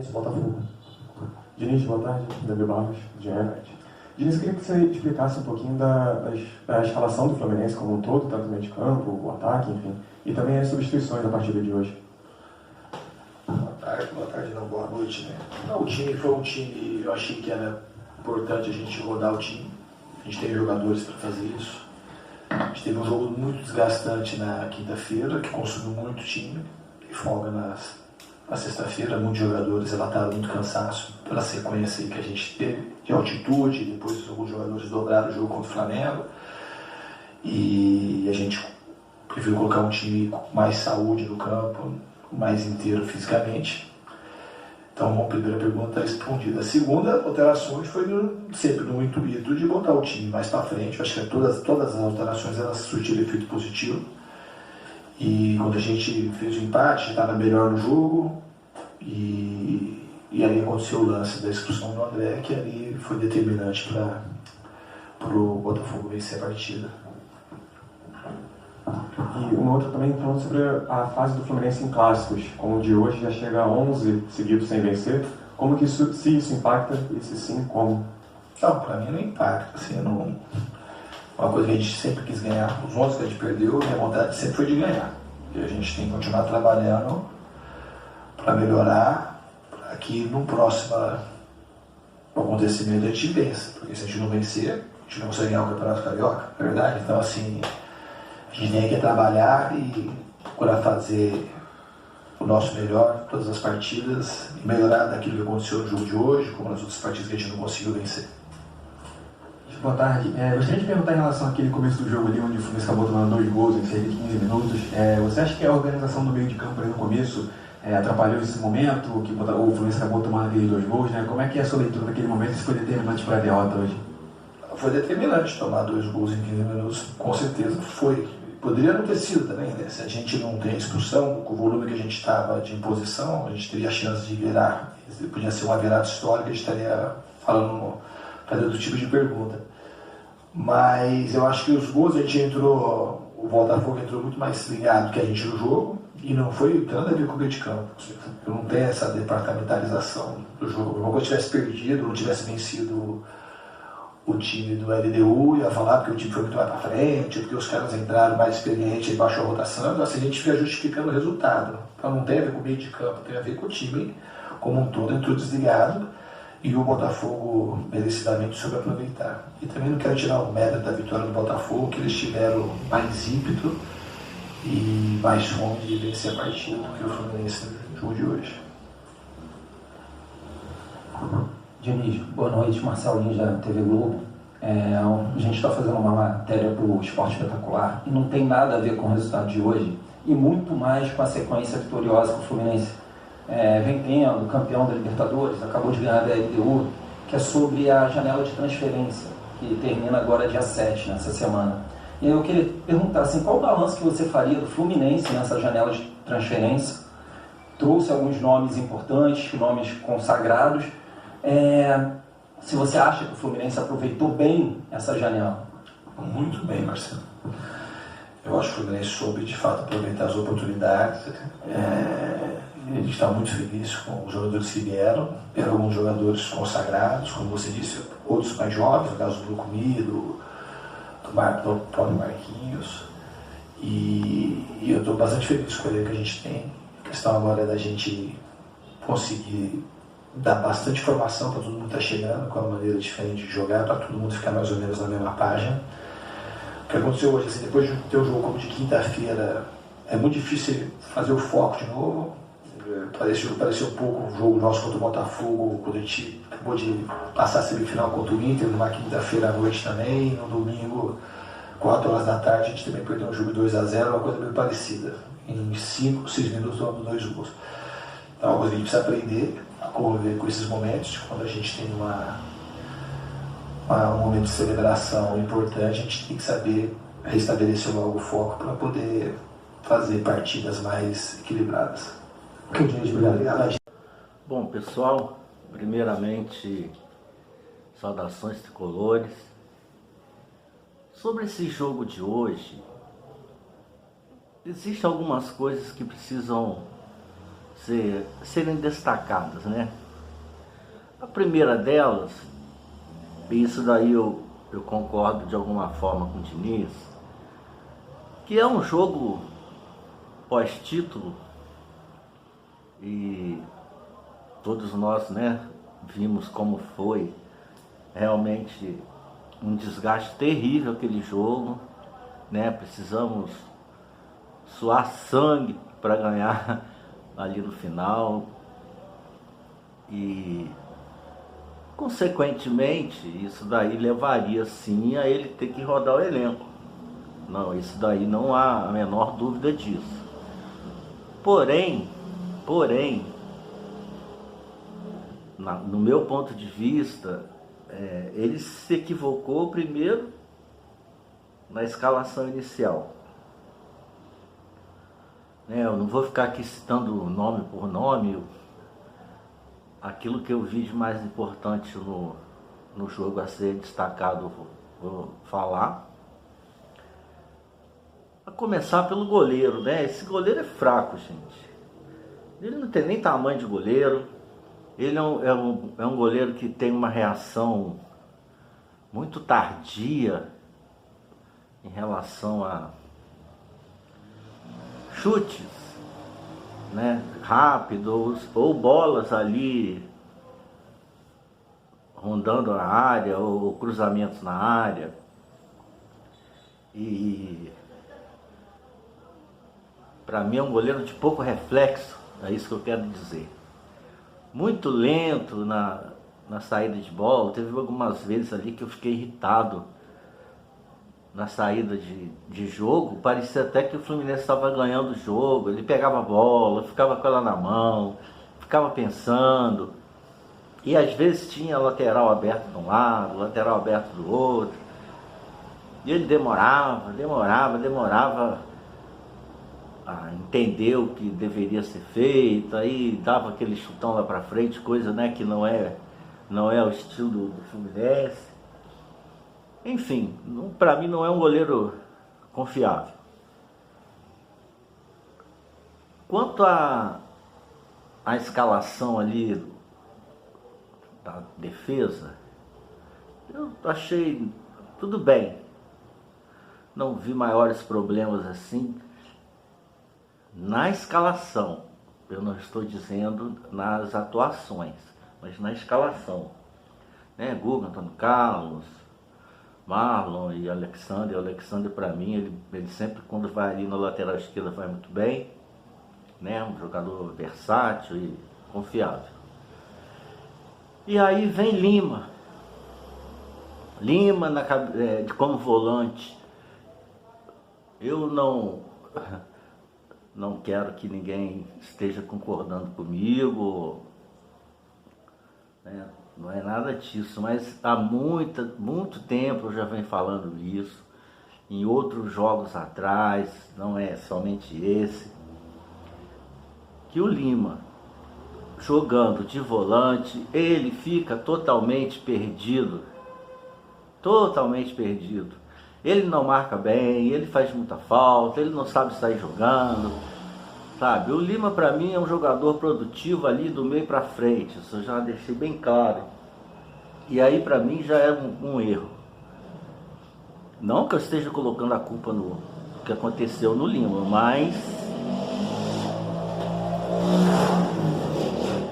Botafogo. Diniz, boa tarde. Davi Barros, Diante. Diniz, eu queria que você explicasse um pouquinho da escalação do Fluminense como um todo, tanto o meio de campo, o ataque, enfim, e também as substituições da partida de hoje. Boa tarde não, boa noite, né? Não, o time foi um time, eu achei que era importante a gente rodar o time. A gente tem jogadores para fazer isso. A gente teve um jogo muito desgastante na quinta-feira, que consumiu muito time, e folga na sexta-feira, muitos jogadores relataram muito cansaço pela sequência aí que a gente teve de altitude, depois alguns jogadores dobraram o jogo contra o Flamengo, e a gente preferiu colocar um time com mais saúde no campo, mais inteiro fisicamente. Então, a primeira pergunta respondida. A segunda, alterações, foi sempre no intuito de botar o time mais para frente. Eu acho que todas as alterações elas surtiram efeito positivo. E quando a gente fez o empate, estava melhor no jogo. E ali aconteceu o lance da expulsão do André, que ali foi determinante para o Botafogo vencer a partida. E uma outra também falando sobre a fase do Fluminense em clássicos, como o de hoje já chega a 11 seguidos sem vencer, como que isso, se isso impacta e se sim, como? Não, para mim não impacta, assim, uma coisa que a gente sempre quis ganhar, os 11 que a gente perdeu, minha vontade sempre foi de ganhar, e a gente tem que continuar trabalhando para melhorar, para que no próximo acontecimento a gente vença, porque se a gente não vencer, a gente não consegue ganhar o Campeonato Carioca, é verdade? Então assim, a gente tem que trabalhar e procurar fazer o nosso melhor em todas as partidas e melhorar daquilo que aconteceu no jogo de hoje, como nas outras partidas que a gente não conseguiu vencer. Boa tarde. Gostaria de perguntar em relação àquele começo do jogo ali, onde o Fluminense acabou tomando 2 gols em cerca de 15 minutos. Você acha que a organização do meio de campo ali no começo atrapalhou esse momento, que o Fluminense acabou tomando aqueles 2 gols, né? Como é que é a sua leitura daquele momento e se foi determinante para a derrota hoje? Foi determinante tomar 2 gols em 15 minutos, com certeza foi. Poderia não ter sido também, né? Se a gente não tem expulsão, com o volume que a gente estava de imposição, a gente teria a chance de virar. Podia ser uma virada histórica, a gente estaria fazendo outro tipo de pergunta. Mas eu acho que os gols a gente entrou, o Botafogo entrou muito mais ligado que a gente no jogo, e não foi nada a ver com o meio de campo. Não tem essa departamentalização do jogo. Como eu tivesse perdido, não tivesse vencido o time do LDU, ia falar porque o time foi muito mais para frente, porque os caras entraram mais experientes e baixou a rotação, então assim, a gente fica justificando o resultado. Então não tem a ver com o meio de campo, tem a ver com o time como um todo, entrou desligado, e o Botafogo merecidamente soube aproveitar. E também não quero tirar o mérito da vitória do Botafogo, que eles tiveram mais ímpeto e mais fome de vencer a partida do que o Fluminense no jogo de hoje. Diniz, boa noite, Marcelo Lins da TV Globo. A gente está fazendo uma matéria para o Esporte Espetacular e não tem nada a ver com o resultado de hoje e muito mais com a sequência vitoriosa que o Fluminense vem tendo, campeão da Libertadores, acabou de ganhar da LDU, que é sobre a janela de transferência, que termina agora dia 7, nessa semana. E aí eu queria perguntar assim, qual o balanço que você faria do Fluminense nessa janela de transferência? Trouxe alguns nomes importantes, nomes consagrados. Se você acha que o Fluminense aproveitou bem essa janela? Muito bem, Marcelo. Eu acho que o Fluminense soube de fato aproveitar as oportunidades. Ele está muito feliz com os jogadores que vieram. Eram alguns jogadores consagrados, como você disse, outros mais jovens, no caso do Lucumí, do próprio Marquinhos. E eu estou bastante feliz com o elenco que a gente tem. A questão agora é da gente conseguir dar bastante informação para todo mundo que está chegando, com uma maneira diferente de jogar, para todo mundo ficar mais ou menos na mesma página. O que aconteceu hoje, assim, depois de ter um jogo como de quinta-feira, é muito difícil fazer o foco de novo. Pareceu um pouco o jogo nosso contra o Botafogo, quando a gente acabou de passar a semifinal contra o Inter, numa quinta-feira à noite também, no domingo, 4 horas da tarde, a gente também perdeu um jogo 2-0, uma coisa meio parecida. Em 5, 6 minutos, tomamos 2 gols. Então é uma coisa que a gente precisa aprender a conviver com esses momentos, quando a gente tem um momento de celebração importante, a gente tem que saber restabelecer logo o foco para poder fazer partidas mais equilibradas. Obrigado. Bom, pessoal, primeiramente, saudações tricolores. Sobre esse jogo de hoje, existem algumas coisas que precisam serem destacadas, né? A primeira delas, e isso daí eu concordo de alguma forma com o Diniz, que é um jogo pós-título e todos nós, né, vimos como foi realmente um desgaste terrível aquele jogo, né? Precisamos suar sangue para ganhar ali no final e consequentemente isso daí levaria sim a ele ter que rodar o elenco. Não, isso daí não há a menor dúvida disso. Porém, no meu ponto de vista, ele se equivocou primeiro na escalação inicial. Eu não vou ficar aqui citando nome por nome. Aquilo que eu vi de mais importante no jogo a ser destacado, vou falar. A começar pelo goleiro, né? Esse goleiro é fraco, gente. Ele não tem nem tamanho de goleiro. Ele é um goleiro que tem uma reação muito tardia em relação a chutes, né, rápidos ou bolas ali rondando a área ou cruzamentos na área. E para mim é um goleiro de pouco reflexo, é isso que eu quero dizer. Muito lento na saída de bola. Teve algumas vezes ali que eu fiquei irritado na saída de jogo. Parecia até que o Fluminense estava ganhando o jogo. Ele pegava a bola, ficava com ela na mão, ficava pensando. E às vezes tinha lateral aberto de um lado, lateral aberto do outro. E ele demorava a entender o que deveria ser feito. Aí dava aquele chutão lá para frente, coisa, né, que não é o estilo do Fluminense. Enfim, para mim não é um goleiro confiável. Quanto à escalação ali da defesa, eu achei tudo bem. Não vi maiores problemas assim na escalação. Eu não estou dizendo nas atuações, mas na escalação. Guga, Antônio Carlos, Marlon e Alexandre. O Alexandre, para mim, ele sempre, quando vai ali na lateral esquerda, vai muito bem, né? Um jogador versátil e confiável. E aí vem Lima como volante. Eu não quero que ninguém esteja concordando comigo, né? Não é nada disso, mas há muito tempo eu já venho falando isso, em outros jogos atrás, não é somente esse, que o Lima, jogando de volante, ele fica totalmente perdido. Ele não marca bem, ele faz muita falta, ele não sabe sair jogando, sabe? O Lima, para mim, é um jogador produtivo ali do meio para frente, isso eu já deixei bem claro. E aí, para mim, já é um erro. Não que eu esteja colocando a culpa no que aconteceu no Lima, mas...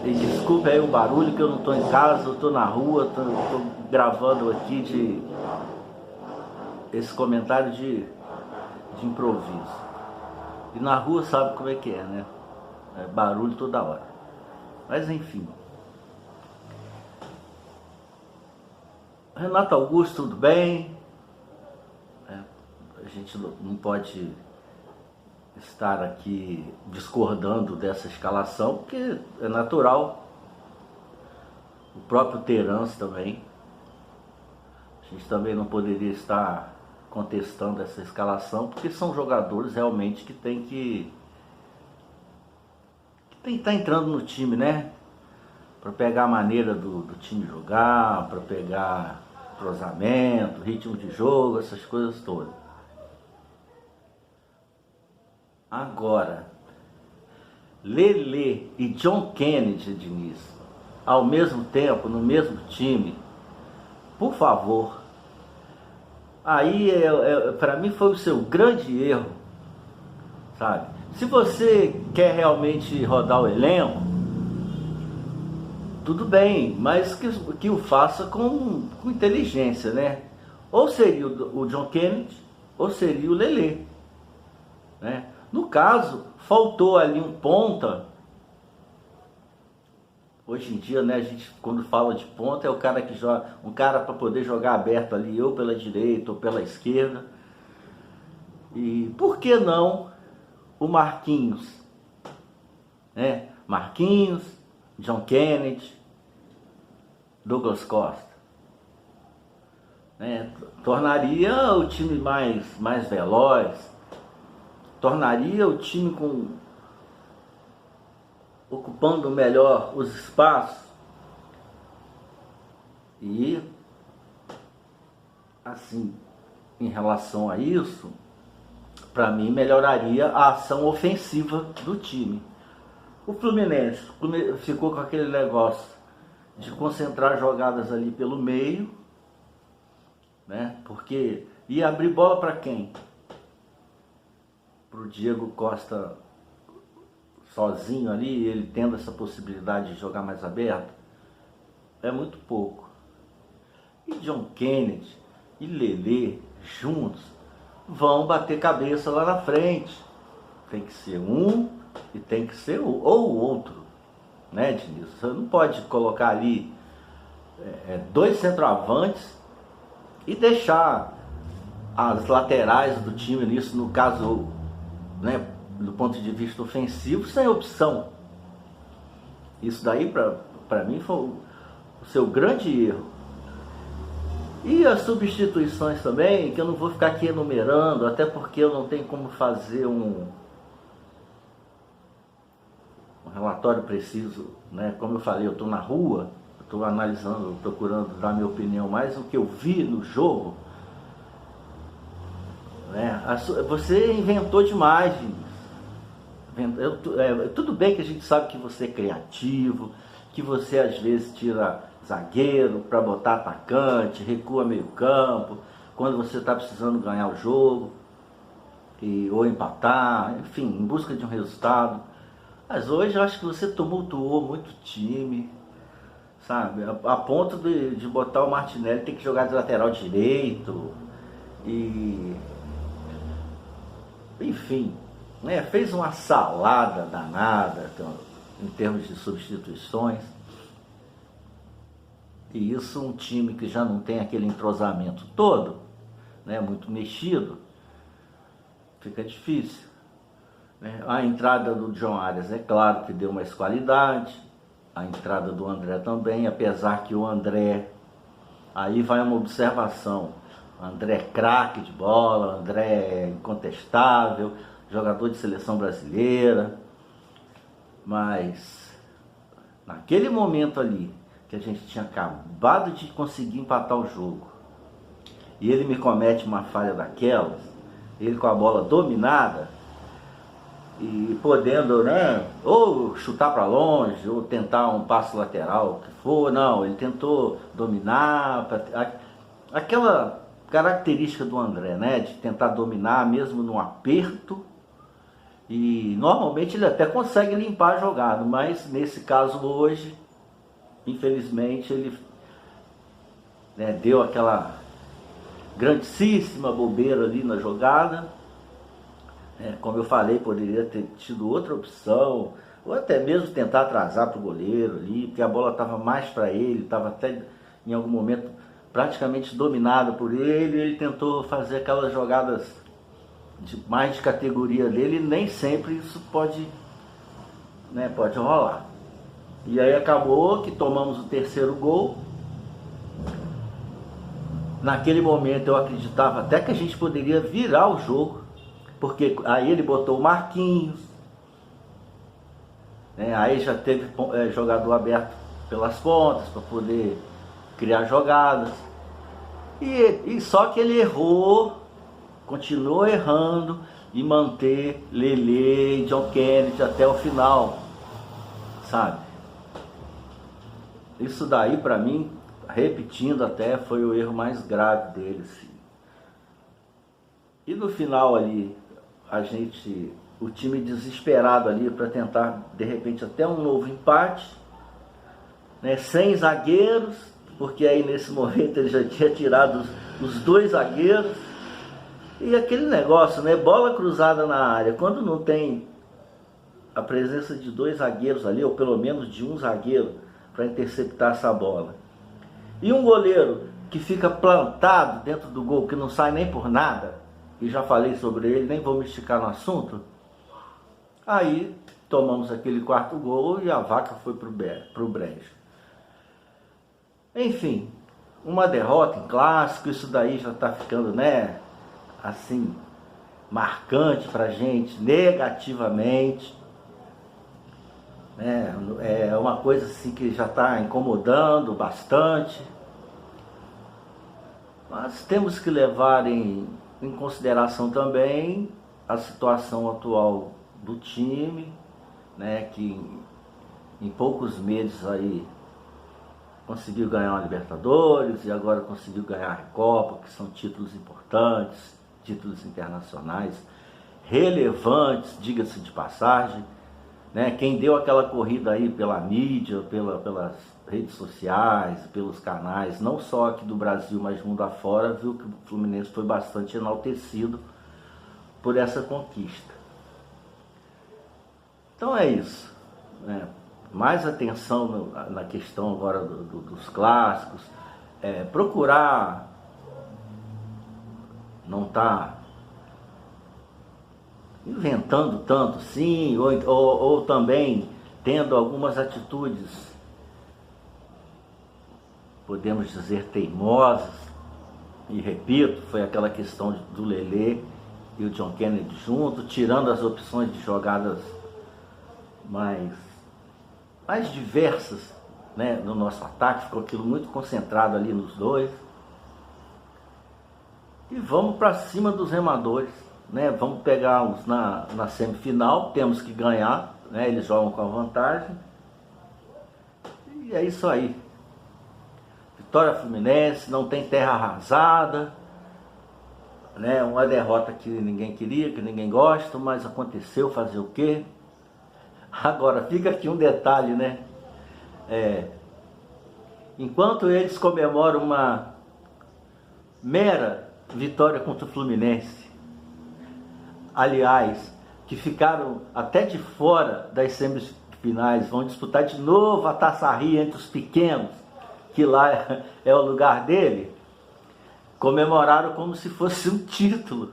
E desculpe aí o barulho, que eu não estou em casa, eu estou na rua, estou gravando aqui esse comentário de improviso. E na rua sabe como é que é, né? É barulho toda hora. Mas enfim. Renato Augusto, tudo bem? A gente não pode estar aqui discordando dessa escalação, porque é natural. O próprio Terence também. A gente também não poderia estar contestando essa escalação, porque são jogadores realmente que tem que estar entrando no time, né? Para pegar a maneira do time jogar, para pegar entrosamento, ritmo de jogo, essas coisas todas. Agora, Lelê e John Kennedy, Diniz, ao mesmo tempo, no mesmo time, por favor. Aí, para mim, foi o seu grande erro, sabe? Se você quer realmente rodar o elenco, tudo bem, mas que o faça com inteligência, né? Ou seria o John Kennedy, ou seria o Lelê, né? No caso, faltou ali um ponta. Hoje em dia, né, a gente, quando fala de ponta, é o cara que joga, um cara para poder jogar aberto ali, ou pela direita ou pela esquerda. E por que não o Marquinhos, né? Marquinhos, John Kennedy, Douglas Costa, né? Tornaria o time mais veloz, tornaria o time ocupando melhor os espaços. E assim, em relação a isso, para mim melhoraria a ação ofensiva do time. O Fluminense ficou com aquele negócio de concentrar jogadas ali pelo meio, né? Porque ia abrir bola para quem? Para o Diego Costa sozinho ali, ele tendo essa possibilidade de jogar mais aberto? É muito pouco. E John Kennedy e Lelê juntos vão bater cabeça lá na frente. Tem que ser um e tem que ser ou o outro, né, Diniz? Você não pode colocar ali dois centroavantes e deixar as laterais do time nisso, no caso, né, do ponto de vista ofensivo, sem opção. Isso daí para mim foi o seu grande erro. E as substituições também, que eu não vou ficar aqui enumerando, até porque eu não tenho como fazer um relatório preciso, né? Como eu falei, eu estou na rua, estou analisando, procurando dar minha opinião, mais o que eu vi no jogo, né? Você inventou demais, tudo bem que a gente sabe que você é criativo, que você às vezes tira zagueiro para botar atacante, recua meio campo, quando você está precisando ganhar o jogo, ou empatar, enfim, em busca de um resultado. Mas hoje eu acho que você tumultuou muito o time, sabe? A ponto de botar o Martinelli ter que jogar de lateral direito, e enfim, né? Fez uma salada danada em termos de substituições. E isso, um time que já não tem aquele entrosamento todo, né, muito mexido, fica difícil, né? A entrada do John Arias, é claro que deu mais qualidade, a entrada do André também, apesar que o André, aí vai uma observação, o André é craque de bola, o André é incontestável, jogador de seleção brasileira, mas naquele momento ali, que a gente tinha acabado de conseguir empatar o jogo, e ele me comete uma falha daquelas, ele com a bola dominada, e podendo, né, ou chutar para longe, ou tentar um passe lateral, o que for, não, ele tentou dominar, aquela característica do André, né, de tentar dominar mesmo no aperto, e normalmente ele até consegue limpar a jogada, mas nesse caso hoje, infelizmente, ele, né, deu aquela grandíssima bobeira ali na jogada. Como eu falei, poderia ter tido outra opção, ou até mesmo tentar atrasar para o goleiro ali, porque a bola estava mais para ele, estava até em algum momento praticamente dominada por ele, ele tentou fazer aquelas jogadas mais de categoria dele, e nem sempre isso pode rolar. E aí acabou que tomamos o terceiro gol. Naquele momento eu acreditava até que a gente poderia virar o jogo, porque aí ele botou o Marquinhos, né? Aí já teve jogador aberto pelas pontas para poder criar jogadas. E só que ele errou continuou errando e manter Lelê e John Kennedy até o final, sabe? Isso daí, para mim, repetindo até, foi o erro mais grave deles. E no final ali, o time desesperado ali para tentar, de repente, até um novo empate, né, sem zagueiros, porque aí nesse momento ele já tinha tirado os 2 zagueiros, e aquele negócio, né, bola cruzada na área, quando não tem a presença de 2 zagueiros ali, ou pelo menos de um zagueiro, para interceptar essa bola, e um goleiro que fica plantado dentro do gol, que não sai nem por nada, e já falei sobre ele, nem vou me esticar no assunto, aí tomamos aquele 4º gol e a vaca foi pro brejo. Enfim, uma derrota em clássico, isso daí já está ficando, né, assim, marcante pra gente, negativamente, né, é uma coisa assim que já está incomodando bastante, mas temos que levar em consideração também a situação atual do time, né, que em poucos meses aí conseguiu ganhar uma Libertadores e agora conseguiu ganhar a Recopa, que são títulos importantes, títulos internacionais relevantes, diga-se de passagem, né? Quem deu aquela corrida aí pela mídia, pelas redes sociais, pelos canais, não só aqui do Brasil, mas mundo afora, viu que o Fluminense foi bastante enaltecido por essa conquista. Então é isso, né? Mais atenção na questão agora dos clássicos, procurar não estar inventando tanto, sim, ou também tendo algumas atitudes, podemos dizer, teimosas, e repito, foi aquela questão do Lelê e o John Kennedy junto, tirando as opções de jogadas mais diversas, né, no nosso ataque, ficou aquilo muito concentrado ali nos 2. E vamos para cima dos remadores, né? Vamos pegá-los na semifinal, temos que ganhar, né? Eles jogam com a vantagem. E é isso aí. Vitória Fluminense, não tem terra arrasada, né? Uma derrota que ninguém queria, que ninguém gosta, mas aconteceu, fazer o quê? Agora, fica aqui um detalhe, né? Enquanto eles comemoram uma mera vitória contra o Fluminense, aliás, que ficaram até de fora das semifinais, vão disputar de novo a Taça Rio entre os pequenos, que lá é o lugar dele, comemoraram como se fosse um título,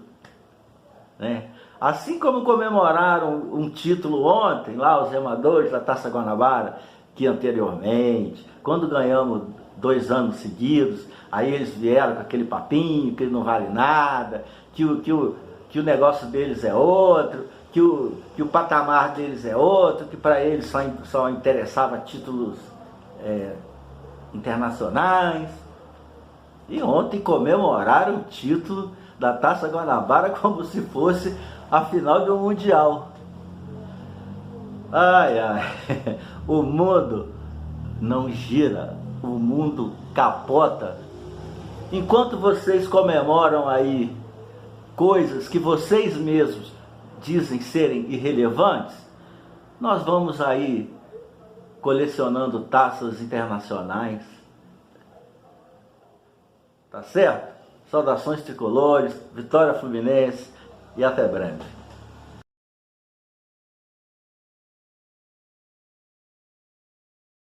né? Assim como comemoraram um título ontem, lá os remadores da Taça Guanabara, que anteriormente, quando ganhamos 2 anos seguidos, aí eles vieram com aquele papinho, que não vale nada, que o negócio deles é outro, que o patamar deles é outro, que para eles só interessava títulos internacionais. E ontem comemoraram o título da Taça Guanabara como se fosse a final do Mundial. Ai, ai, o mundo não gira, o mundo capota. Enquanto vocês comemoram aí coisas que vocês mesmos dizem serem irrelevantes, nós vamos aí colecionando taças internacionais. Tá certo? Saudações tricolores, Vitória Fluminense e até breve.